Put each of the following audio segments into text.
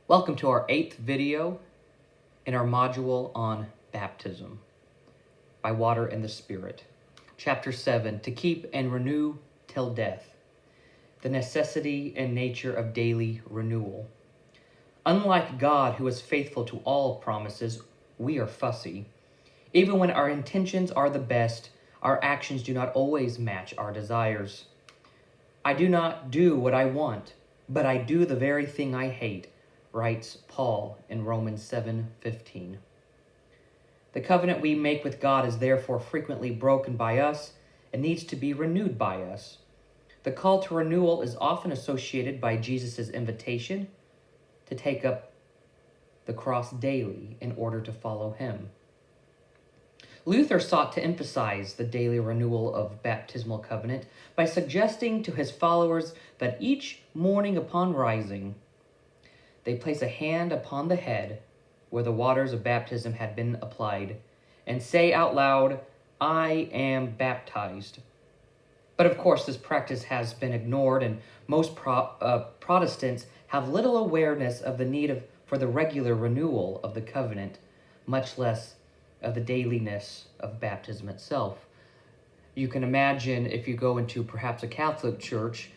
Welcome to our 8th video in our module on baptism by water and the Spirit. Chapter 7, to keep and renew till death. The necessity and nature of daily renewal. Unlike God, who is faithful to all promises, we are fussy. Even when our intentions are the best, our actions do not always match our desires. I do not do what I want, but I do the very thing I hate, writes Paul in Romans 7:15. The covenant we make with God is therefore frequently broken by us and needs to be renewed by us. The call to renewal is often associated by Jesus' invitation to take up the cross daily in order to follow him. Luther sought to emphasize the daily renewal of baptismal covenant by suggesting to his followers that each morning upon rising, they place a hand upon the head where the waters of baptism had been applied and say out loud, "I am baptized." But of course, this practice has been ignored, and most Protestants have little awareness of the need for the regular renewal of the covenant, much less of the dailiness of baptism itself. You can imagine if you go into perhaps a Catholic church,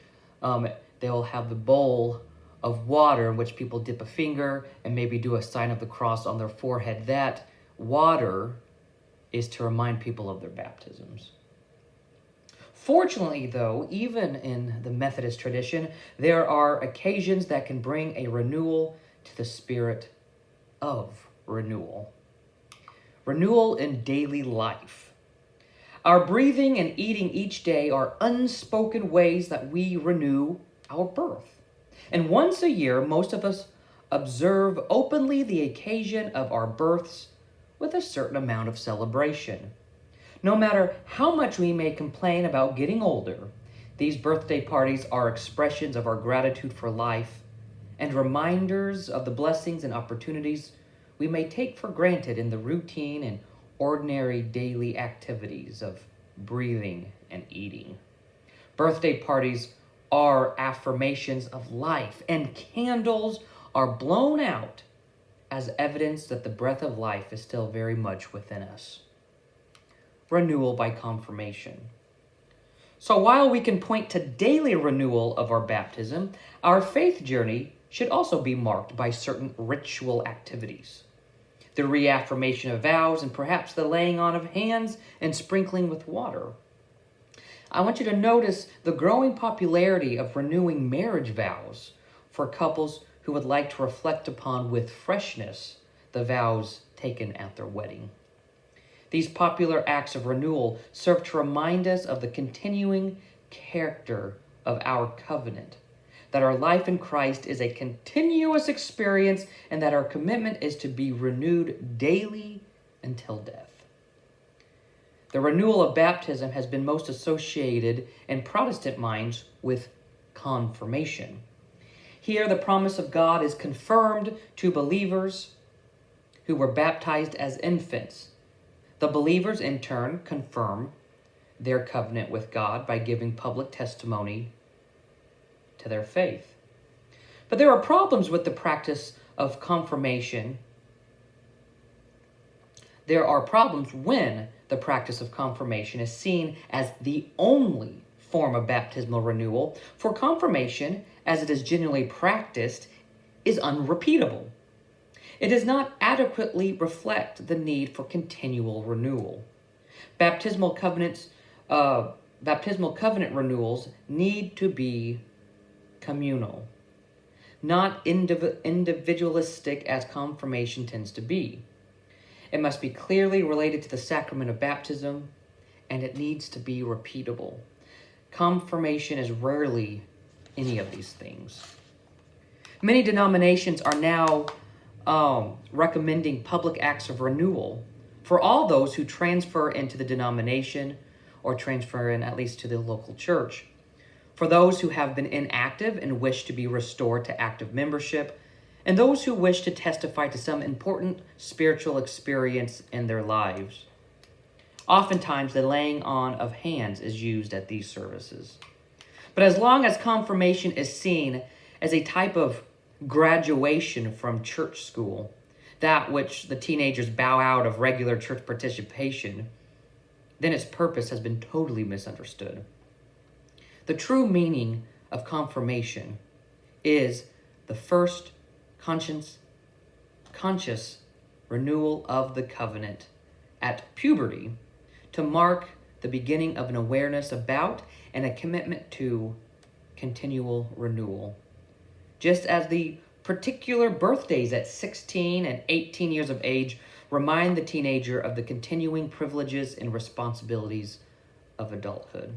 they'll have the bowl of water in which people dip a finger and maybe do a sign of the cross on their forehead. That water is to remind people of their baptisms. Fortunately, though, even in the Methodist tradition, there are occasions that can bring a renewal to the spirit of renewal. Renewal in daily life. Our breathing and eating each day are unspoken ways that we renew our birth. And once a year, most of us observe openly the occasion of our births with a certain amount of celebration. No matter how much we may complain about getting older, these birthday parties are expressions of our gratitude for life and reminders of the blessings and opportunities we may take for granted in the routine and ordinary daily activities of breathing and eating. Birthday parties are affirmations of life, and candles are blown out as evidence that the breath of life is still very much within us. Renewal by confirmation. So while we can point to daily renewal of our baptism, our faith journey should also be marked by certain ritual activities. The reaffirmation of vows and perhaps the laying on of hands and sprinkling with water. I want you to notice the growing popularity of renewing marriage vows for couples who would like to reflect upon with freshness the vows taken at their wedding. These popular acts of renewal serve to remind us of the continuing character of our covenant, that our life in Christ is a continuous experience and that our commitment is to be renewed daily until death. The renewal of baptism has been most associated in Protestant minds with confirmation. Here, the promise of God is confirmed to believers who were baptized as infants. The believers, in turn, confirm their covenant with God by giving public testimony to their faith. But there are problems with the practice of confirmation. There are problems when the practice of confirmation is seen as the only form of baptismal renewal, for confirmation, as it is generally practiced, is unrepeatable. It does not adequately reflect the need for continual renewal. Baptismal covenant renewals need to be communal, not individualistic as confirmation tends to be. It must be clearly related to the sacrament of baptism, and it needs to be repeatable. Confirmation is rarely any of these things. Many denominations are now recommending public acts of renewal for all those who transfer into the denomination or transfer in at least to the local church. For those who have been inactive and wish to be restored to active membership, and those who wish to testify to some important spiritual experience in their lives. Oftentimes, the laying on of hands is used at these services. But as long as confirmation is seen as a type of graduation from church school, that which the teenagers bow out of regular church participation, then its purpose has been totally misunderstood. The true meaning of confirmation is the first conscious renewal of the covenant at puberty to mark the beginning of an awareness about and a commitment to continual renewal. Just as the particular birthdays at 16 and 18 years of age remind the teenager of the continuing privileges and responsibilities of adulthood.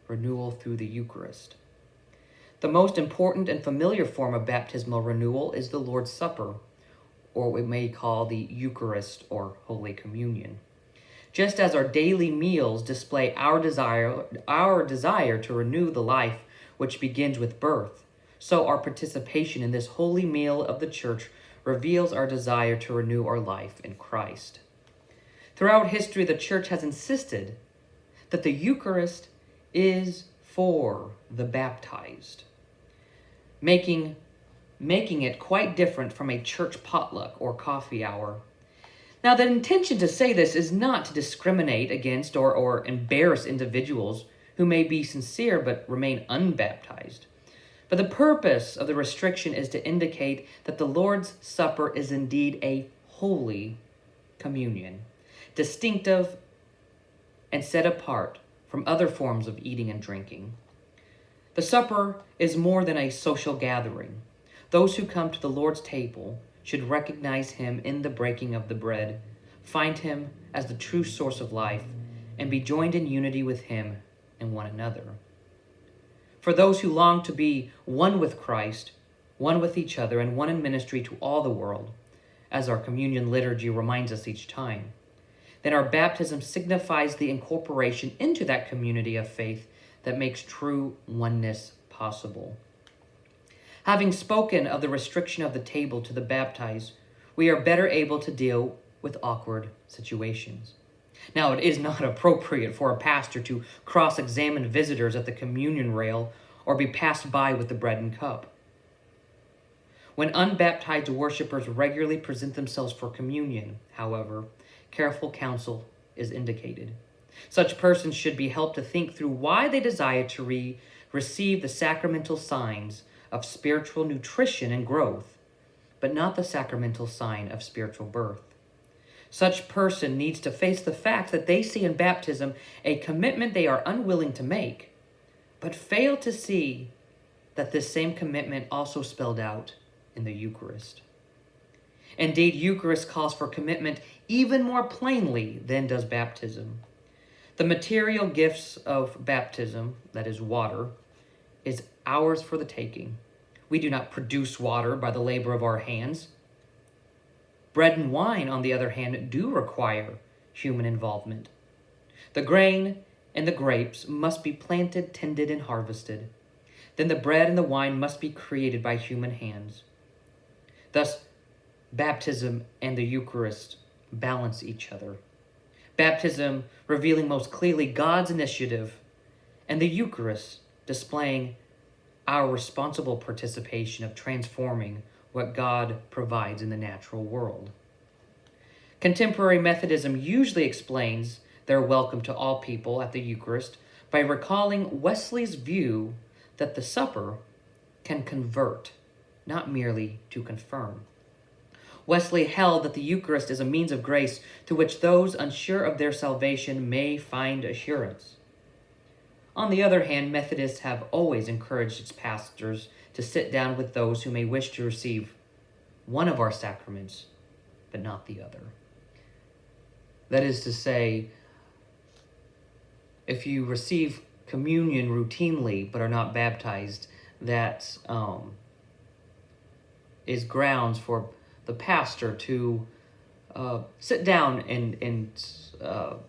Renewal through the Eucharist. The most important and familiar form of baptismal renewal is the Lord's Supper, or what we may call the Eucharist or Holy Communion. Just as our daily meals display our desire to renew the life which begins with birth, so our participation in this holy meal of the Church reveals our desire to renew our life in Christ. Throughout history, the Church has insisted that the Eucharist is for the baptized, making it quite different from a church potluck or coffee hour. Now, the intention to say this is not to discriminate against or embarrass individuals who may be sincere but remain unbaptized. But the purpose of the restriction is to indicate that the Lord's Supper is indeed a holy communion, distinctive and set apart from other forms of eating and drinking. The supper is more than a social gathering. Those who come to the Lord's table should recognize him in the breaking of the bread, find him as the true source of life, and be joined in unity with him and one another. For those who long to be one with Christ, one with each other, and one in ministry to all the world, as our communion liturgy reminds us each time, then our baptism signifies the incorporation into that community of faith that makes true oneness possible. Having spoken of the restriction of the table to the baptized, we are better able to deal with awkward situations. Now, it is not appropriate for a pastor to cross-examine visitors at the communion rail or be passed by with the bread and cup. When unbaptized worshipers regularly present themselves for communion, however, careful counsel is indicated. Such persons should be helped to think through why they desire to receive the sacramental signs of spiritual nutrition and growth, but not the sacramental sign of spiritual birth. Such person needs to face the fact that they see in baptism a commitment they are unwilling to make, but fail to see that this same commitment also spelled out in the Eucharist. Indeed, Eucharist calls for commitment even more plainly than does baptism. The material gifts of baptism, that is water, is ours for the taking. We do not produce water by the labor of our hands. Bread and wine, on the other hand, do require human involvement. The grain and the grapes must be planted, tended, and harvested. Then the bread and the wine must be created by human hands. Thus, baptism and the Eucharist balance each other. Baptism revealing most clearly God's initiative, and the Eucharist displaying our responsible participation of transforming what God provides in the natural world. Contemporary Methodism usually explains their welcome to all people at the Eucharist by recalling Wesley's view that the supper can convert, not merely to confirm. Wesley held that the Eucharist is a means of grace through which those unsure of their salvation may find assurance. On the other hand, Methodists have always encouraged its pastors to sit down with those who may wish to receive one of our sacraments, but not the other. That is to say, if you receive communion routinely but are not baptized, that is grounds for the pastor to sit down and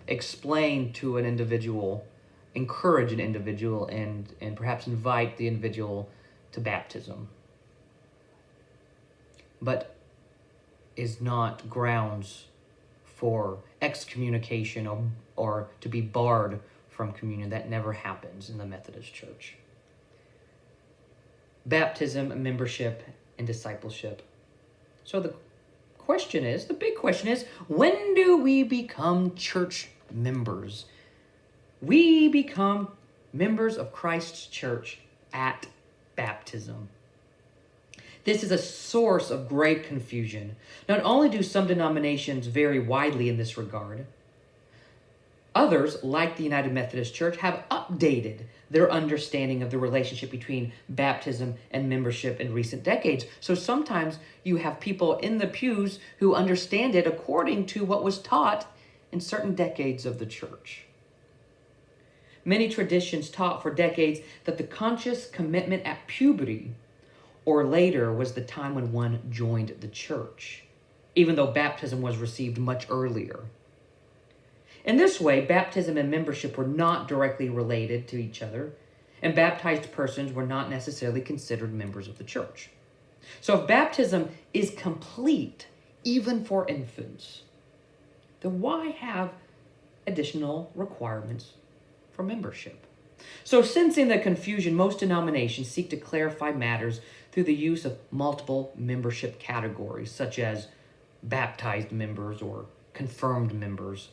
explain to an individual, encourage an individual, and perhaps invite the individual to baptism, but is not grounds for excommunication or to be barred from communion. That never happens in the Methodist Church. baptism, membership, and discipleship. So the big question is, when do we become church members? We become members of Christ's church at baptism. This is a source of great confusion. Not only do some denominations vary widely in this regard, others, like the United Methodist Church, have updated their understanding of the relationship between baptism and membership in recent decades. So sometimes you have people in the pews who understand it according to what was taught in certain decades of the church. Many traditions taught for decades that the conscious commitment at puberty or later was the time when one joined the church, even though baptism was received much earlier. In this way, baptism and membership were not directly related to each other, and baptized persons were not necessarily considered members of the church. So if baptism is complete, even for infants, then why have additional requirements for membership? So sensing the confusion, most denominations seek to clarify matters through the use of multiple membership categories, such as baptized members or confirmed members.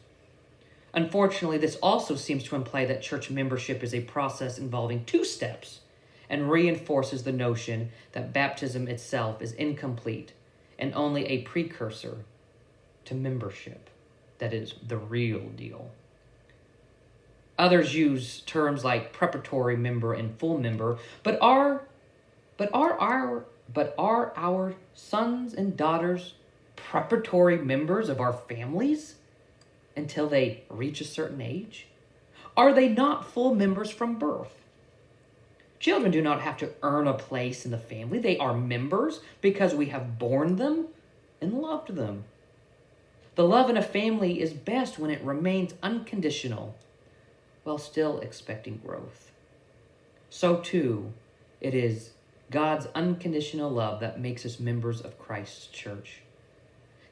Unfortunately, this also seems to imply that church membership is a process involving 2 steps and reinforces the notion that baptism itself is incomplete and only a precursor to membership. That is the real deal. Others use terms like preparatory member and full member, but are our sons and daughters preparatory members of our families until they reach a certain age? Are they not full members from birth? Children do not have to earn a place in the family. They are members because we have borne them and loved them. The love in a family is best when it remains unconditional while still expecting growth. So too, it is God's unconditional love that makes us members of Christ's church.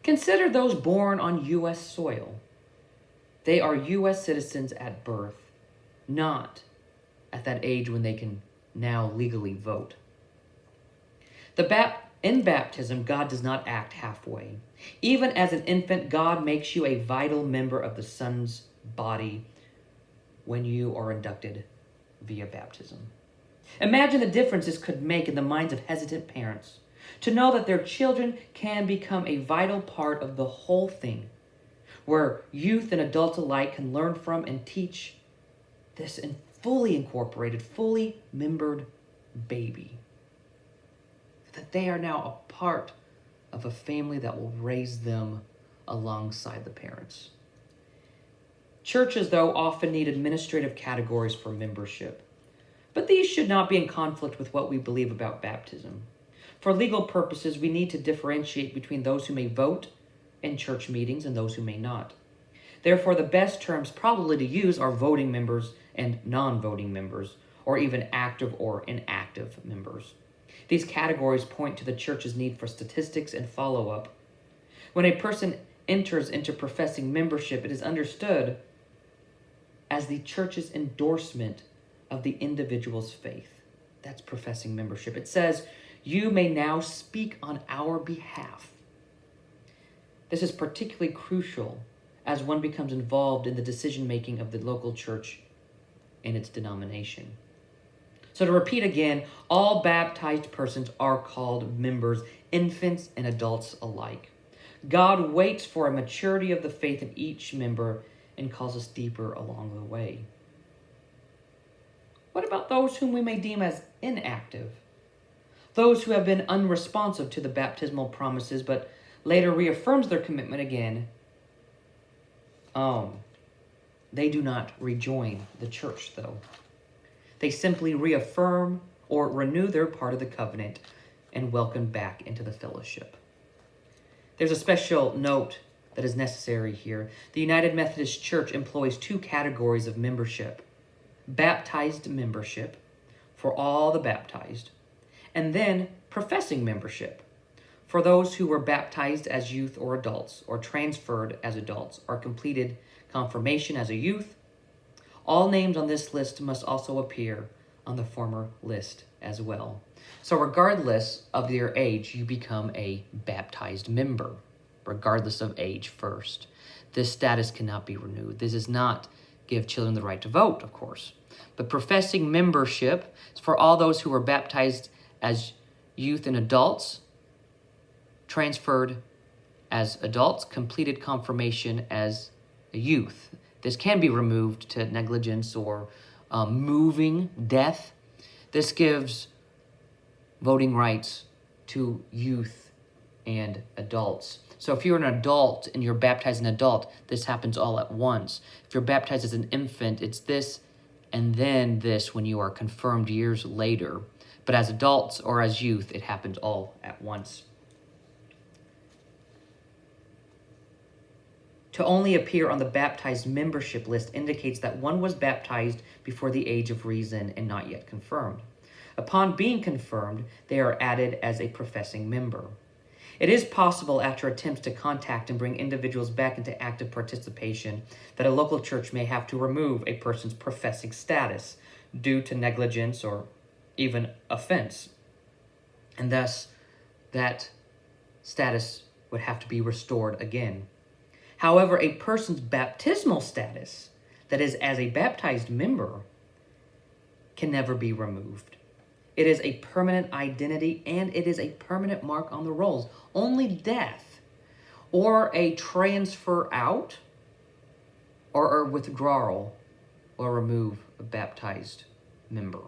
Consider those born on U.S. soil. They are U.S. citizens at birth, not at that age when they can now legally vote. In baptism, God does not act halfway. Even as an infant, God makes you a vital member of the Son's body when you are inducted via baptism. Imagine the difference this could make in the minds of hesitant parents to know that their children can become a vital part of the whole thing, where youth and adults alike can learn from and teach this fully incorporated, fully membered baby. That they are now a part of a family that will raise them alongside the parents. Churches, though, often need administrative categories for membership, but these should not be in conflict with what we believe about baptism. For legal purposes, we need to differentiate between those who may vote in church meetings and those who may not. Therefore, the best terms probably to use are voting members and non-voting members, or even active or inactive members. These categories point to the church's need for statistics and follow-up. When a person enters into professing membership, it is understood as the church's endorsement of the individual's faith. That's professing membership. It says, "You may now speak on our behalf." This is particularly crucial as one becomes involved in the decision-making of the local church and its denomination. So to repeat again, all baptized persons are called members, infants and adults alike. God waits for a maturity of the faith in each member and calls us deeper along the way. What about those whom we may deem as inactive? Those who have been unresponsive to the baptismal promises but later reaffirms their commitment again. They do not rejoin the church, though. They simply reaffirm or renew their part of the covenant and welcome back into the fellowship. There's a special note that is necessary here. The United Methodist Church employs 2 categories of membership: baptized membership for all the baptized, and then professing membership for those who were baptized as youth or adults, or transferred as adults, or completed confirmation as a youth. All names on this list must also appear on the former list as well. So regardless of your age, you become a baptized member, regardless of age first. This status cannot be renewed. This does not give children the right to vote, of course. But professing membership is for all those who were baptized as youth and adults, transferred as adults, completed confirmation as a youth. This can be removed to negligence or moving, death. This gives voting rights to youth and adults. So if you're an adult and you're baptized an adult, this happens all at once. If you're baptized as an infant, it's this and then this when you are confirmed years later. But as adults or as youth, it happens all at once. To only appear on the baptized membership list indicates that one was baptized before the age of reason and not yet confirmed. Upon being confirmed, they are added as a professing member. It is possible, after attempts to contact and bring individuals back into active participation, that a local church may have to remove a person's professing status due to negligence or even offense, and thus that status would have to be restored again. However, a person's baptismal status, that is, as a baptized member, can never be removed. It is a permanent identity and it is a permanent mark on the rolls. Only death or a transfer out or a withdrawal will remove a baptized member.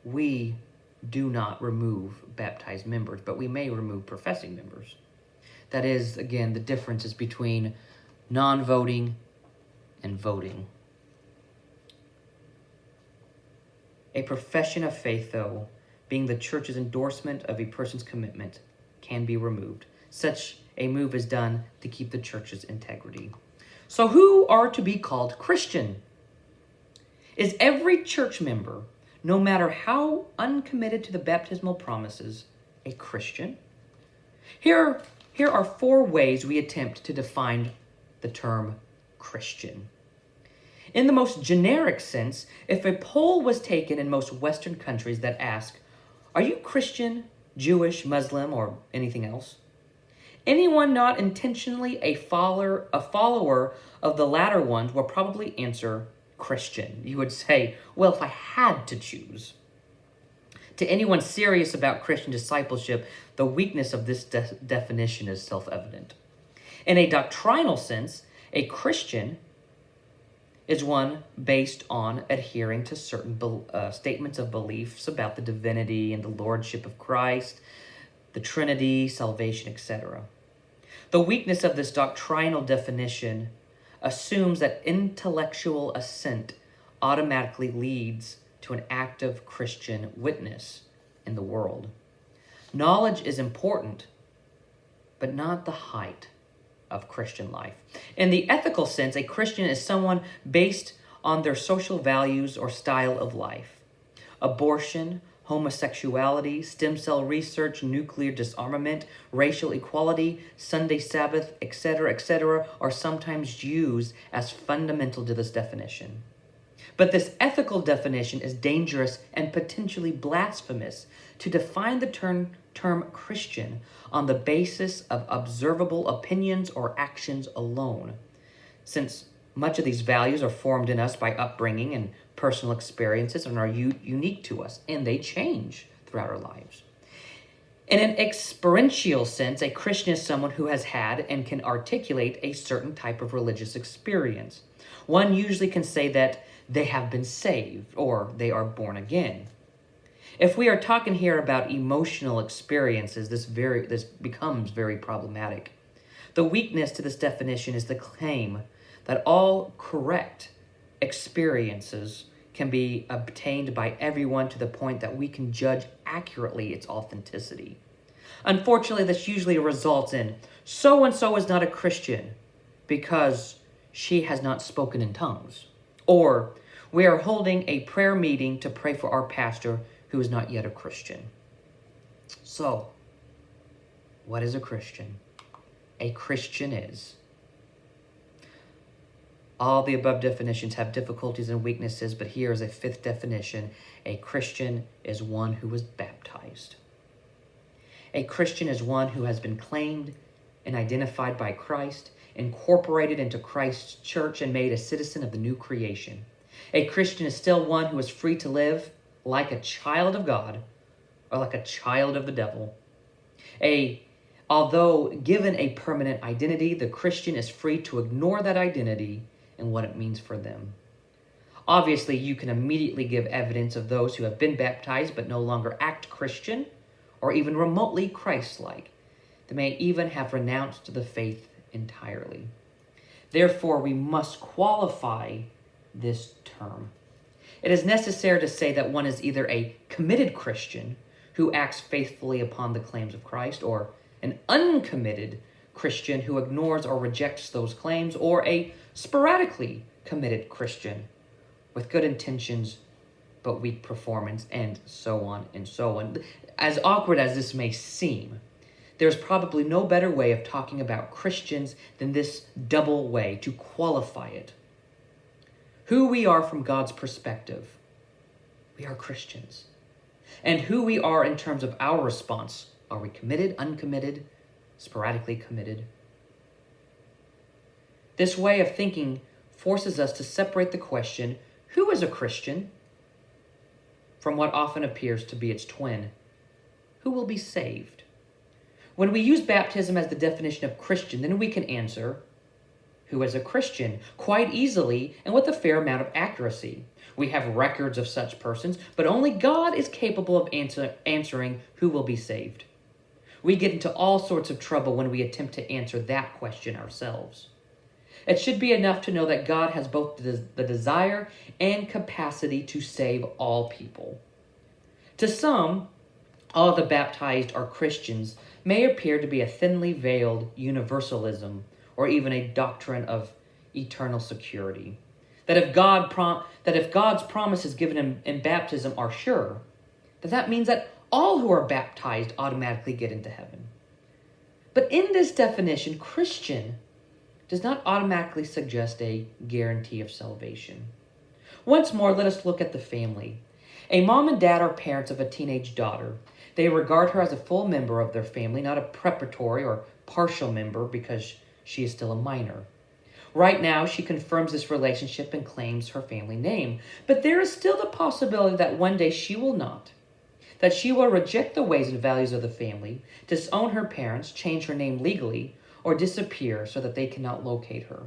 We do not remove baptized members, but we may remove professing members. That is, again, the differences between non-voting and voting. A profession of faith, though, being the church's endorsement of a person's commitment, can be removed. Such a move is done to keep the church's integrity. So who are to be called Christian? Is every church member, no matter how uncommitted to the baptismal promises, a Christian? Here are 4 ways we attempt to define the term Christian. In the most generic sense, if a poll was taken in most Western countries that ask, are you Christian, Jewish, Muslim, or anything else? Anyone not intentionally a follower of the latter ones will probably answer Christian. You would say, well, if I had to choose. To anyone serious about Christian discipleship, the weakness of this definition is self-evident. In a doctrinal sense, a Christian is one based on adhering to certain statements of beliefs about the divinity and the lordship of Christ, the Trinity, salvation, etc. The weakness of this doctrinal definition assumes that intellectual assent automatically leads to an active Christian witness in the world. Knowledge is important, but not the height of Christian life. In the ethical sense, a Christian is someone based on their social values or style of life. Abortion, homosexuality, stem cell research, nuclear disarmament, racial equality, Sunday Sabbath, etc., are sometimes used as fundamental to this definition. But this ethical definition is dangerous and potentially blasphemous to define the term Christian on the basis of observable opinions or actions alone, since much of these values are formed in us by upbringing and personal experiences and are unique to us, and they change throughout our lives. In an experiential sense, a Christian is someone who has had and can articulate a certain type of religious experience. One usually can say that they have been saved or they are born again. If we are talking here about emotional experiences, this becomes very problematic. The weakness to this definition is the claim that all correct experiences can be obtained by everyone to the point that we can judge accurately its authenticity. Unfortunately, this usually results in so-and-so is not a Christian because she has not spoken in tongues. Or we are holding a prayer meeting to pray for our pastor who is not yet a Christian. So, what is a Christian? A Christian is All the above definitions have difficulties and weaknesses, but here is a fifth definition. A Christian is one who was baptized. A Christian is one who has been claimed and identified by Christ, incorporated into Christ's church, and made a citizen of the new creation. A Christian is still one who is free to live like a child of God or like a child of the devil. Although given a permanent identity, the Christian is free to ignore that identity and what it means for them. Obviously, you can immediately give evidence of those who have been baptized but no longer act Christian or even remotely Christ-like. They may even have renounced the faith entirely. Therefore, we must qualify this term. It is necessary to say that one is either a committed Christian who acts faithfully upon the claims of Christ, or an uncommitted Christian who ignores or rejects those claims, or a sporadically committed Christian with good intentions but weak performance, and so on and so on. As awkward as this may seem, there's probably no better way of talking about Christians than this double way to qualify it. Who we are from God's perspective, we are Christians. And who we are in terms of our response, are we committed, uncommitted, sporadically committed? This way of thinking forces us to separate the question, who is a Christian, from what often appears to be its twin, who will be saved? When we use baptism as the definition of Christian, then we can answer, who is a Christian, quite easily and with a fair amount of accuracy. We have records of such persons, but only God is capable of answering who will be saved. We get into all sorts of trouble when we attempt to answer that question ourselves. It should be enough to know that God has both the desire and capacity to save all people. To some, all the baptized are Christians may appear to be a thinly veiled universalism, or even a doctrine of eternal security. That if God's promises given in baptism are sure, that means that all who are baptized automatically get into heaven. But in this definition, Christian does not automatically suggest a guarantee of salvation. Once more, let us look at the family. A mom and dad are parents of a teenage daughter. They regard her as a full member of their family, not a preparatory or partial member because she is still a minor. Right now, she confirms this relationship and claims her family name. But there is still the possibility that one day she will not. That she will reject the ways and values of the family, disown her parents, change her name legally, or disappear so that they cannot locate her.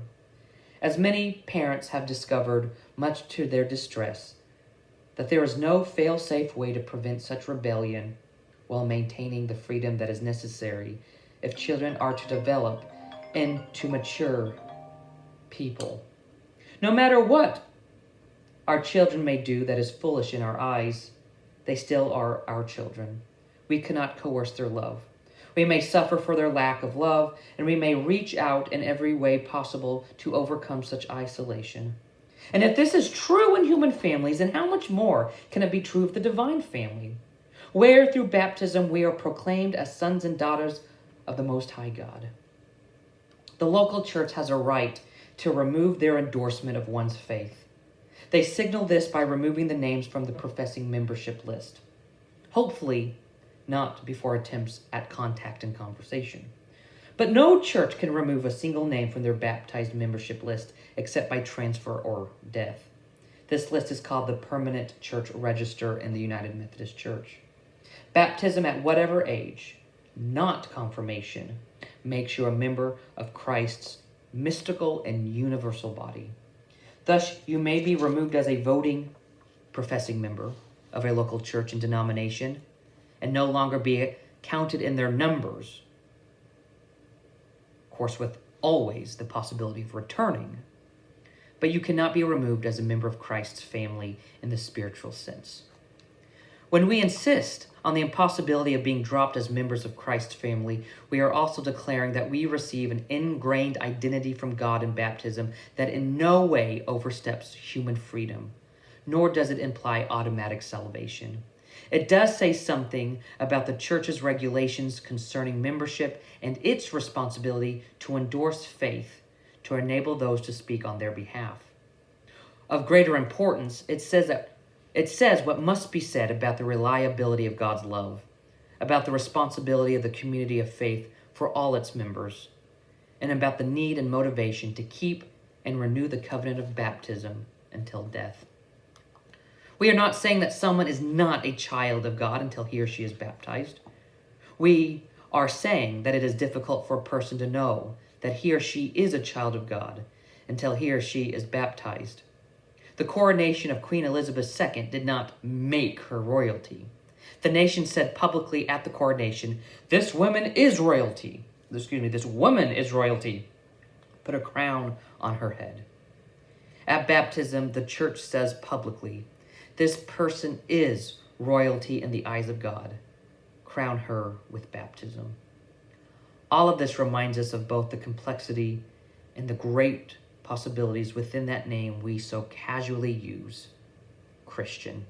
As many parents have discovered, much to their distress, that there is no fail-safe way to prevent such rebellion while maintaining the freedom that is necessary if children are to develop into mature people. No matter what our children may do that is foolish in our eyes, they still are our children. We cannot coerce their love. We may suffer for their lack of love, and we may reach out in every way possible to overcome such isolation. And if this is true in human families, then how much more can it be true of the divine family, where through baptism we are proclaimed as sons and daughters of the Most High God? The local church has a right to remove their endorsement of one's faith. They signal this by removing the names from the professing membership list. Hopefully, not before attempts at contact and conversation. But no church can remove a single name from their baptized membership list except by transfer or death. This list is called the Permanent Church Register in the United Methodist Church. Baptism at whatever age, not confirmation, makes you a member of Christ's mystical and universal body. Thus, you may be removed as a voting, professing member of a local church and denomination and no longer be counted in their numbers. Of course, with always the possibility of returning. But you cannot be removed as a member of Christ's family in the spiritual sense. When we insist on the impossibility of being dropped as members of Christ's family, we are also declaring that we receive an ingrained identity from God in baptism that in no way oversteps human freedom, nor does it imply automatic salvation. It does say something about the church's regulations concerning membership and its responsibility to endorse faith, to enable those to speak on their behalf. Of greater importance, it says what must be said about the reliability of God's love, about the responsibility of the community of faith for all its members, and about the need and motivation to keep and renew the covenant of baptism until death. We are not saying that someone is not a child of God until he or she is baptized. We are saying that it is difficult for a person to know that he or she is a child of God until he or she is baptized. The coronation of Queen Elizabeth II did not make her royalty. The nation said publicly at the coronation, this woman is royalty. This woman is royalty. Put a crown on her head. At baptism, the church says publicly, this person is royalty in the eyes of God. Crown her with baptism. All of this reminds us of both the complexity and the great possibilities within that name we so casually use, Christian.